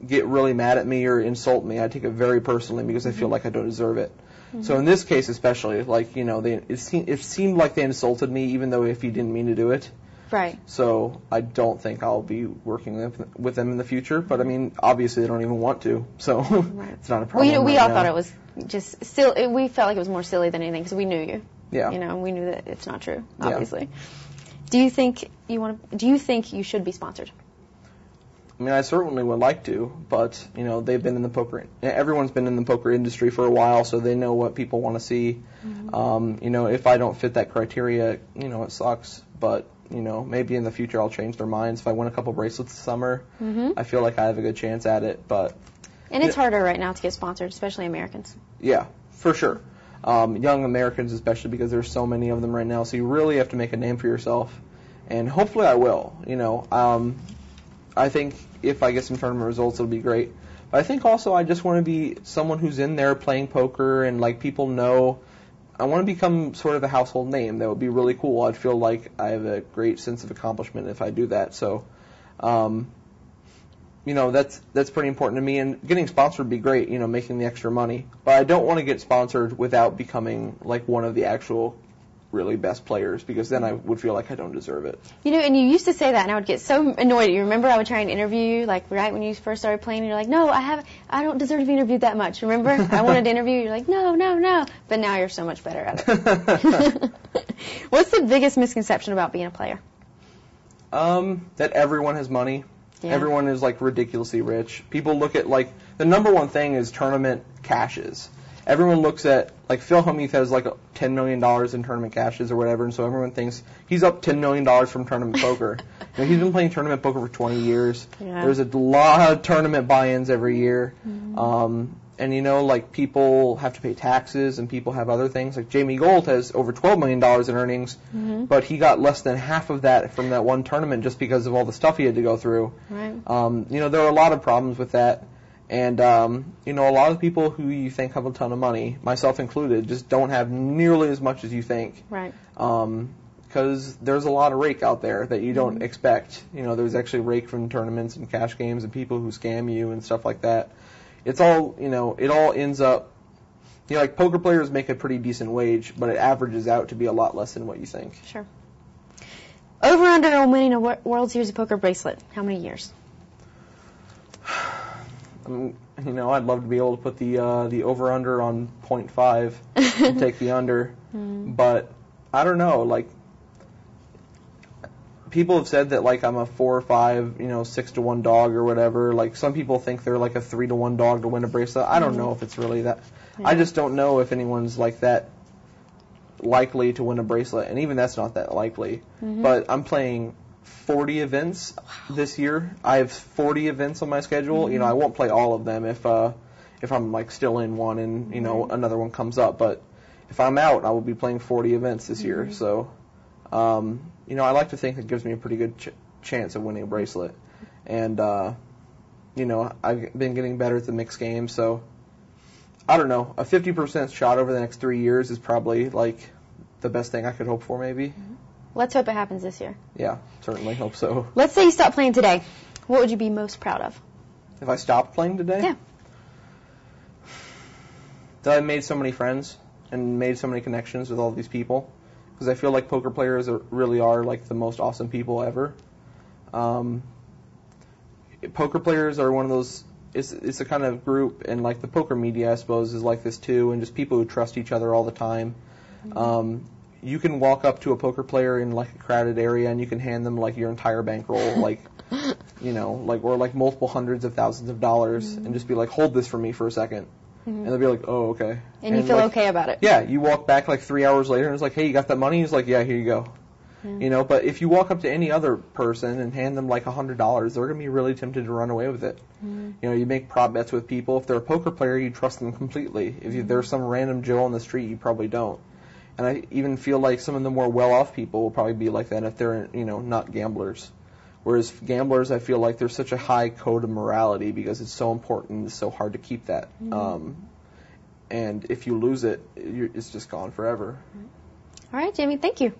get really mad at me or insult me, I take it very personally because I feel like I don't deserve it. So in this case especially, like, it seemed like they insulted me even though if he didn't mean to do it. Right. So I don't think I'll be working with them in the future. But, I mean, obviously they don't even want to. So it's not a problem. Well, we all thought it was just silly. We felt like it was more silly than anything because we knew you. Yeah. We knew that it's not true, obviously. Yeah. Do you think you should be sponsored? I mean, I certainly would like to, but, they've been in the poker. Everyone's been in the poker industry for a while, so they know what people want to see. If I don't fit that criteria, it sucks. But, maybe in the future I'll change their minds. If I win a couple bracelets this summer, I feel like I have a good chance at it. But and it's harder right now to get sponsored, especially Americans. Yeah, for sure. Young Americans especially, because there's so many of them right now. So you really have to make a name for yourself. And hopefully I will, I think if I get some tournament results, it'll be great. But I think also I just want to be someone who's in there playing poker and, like, people know. I want to become sort of a household name. That would be really cool. I'd feel like I have a great sense of accomplishment if I do that. So, that's pretty important to me. And getting sponsored would be great, making the extra money. But I don't want to get sponsored without becoming, like, one of the actual really best players, because then I would feel like I don't deserve it. And you used to say that, and I would get so annoyed. You remember I would try and interview you, like, right when you first started playing, and you're like, no, I don't deserve to be interviewed that much. Remember? I wanted to interview you. You're like, no. But now you're so much better at it. What's the biggest misconception about being a player? That everyone has money. Yeah. Everyone is, like, ridiculously rich. People look at, like, the number one thing is tournament cashes. Everyone looks at, like, Phil Hellmuth has, like, $10 million in tournament cashes or whatever, and so everyone thinks he's up $10 million from tournament poker. He's been playing tournament poker for 20 years. Yeah. There's a lot of tournament buy-ins every year. And, people have to pay taxes, and people have other things. Like, Jamie Gold has over $12 million in earnings, but he got less than half of that from that one tournament just because of all the stuff he had to go through. Right. There are a lot of problems with that. And, a lot of people who you think have a ton of money, myself included, just don't have nearly as much as you think. Right. Because there's a lot of rake out there that you don't expect. There's actually rake from tournaments and cash games and people who scam you and stuff like that. It's all, it all ends up, like poker players make a pretty decent wage, but it averages out to be a lot less than what you think. Sure. Over under on winning a World Series of Poker bracelet. How many years? I'd love to be able to put the over-under on 0.5 and take the under. But I don't know. Like, people have said that, like, I'm a 4 or 5, 6-to-1 dog or whatever. Like, some people think they're like a 3-to-1 dog to win a bracelet. I don't know if it's really that. Yeah. I just don't know if anyone's like that likely to win a bracelet, and even that's not that likely. But I'm playing 40 events this year. I have 40 events on my schedule. I won't play all of them if I'm, like, still in one and another one comes up. But if I'm out, I will be playing 40 events this year. So, I like to think it gives me a pretty good chance of winning a bracelet. And I've been getting better at the mixed game. So I don't know. A 50% shot over the next 3 years is probably, like, the best thing I could hope for, maybe. Let's hope it happens this year. Yeah, certainly hope so. Let's say you stop playing today. What would you be most proud of? If I stopped playing today? Yeah. That I made so many friends and made so many connections with all these people. Because I feel like poker players really are, like, the most awesome people ever. Poker players are one of those, it's a kind of group, and, like, the poker media, I suppose, is like this too, and just people who trust each other all the time. You can walk up to a poker player in, like, a crowded area and you can hand them, like, your entire bankroll, like, or like multiple hundreds of thousands of dollars, and just be like, hold this for me for a second. And they'll be like, oh, okay. And you feel like, okay about it. Yeah, you walk back like 3 hours later and it's like, hey, you got that money? He's like, yeah, here you go. But if you walk up to any other person and hand them like $100, they're going to be really tempted to run away with it. You make prop bets with people. If they're a poker player, you trust them completely. If they're some random Joe on the street, you probably don't. And I even feel like some of the more well-off people will probably be like that if they're, not gamblers. Whereas gamblers, I feel like there's such a high code of morality because it's so important, it's so hard to keep that. And if you lose it, it's just gone forever. All right, Jamie, thank you.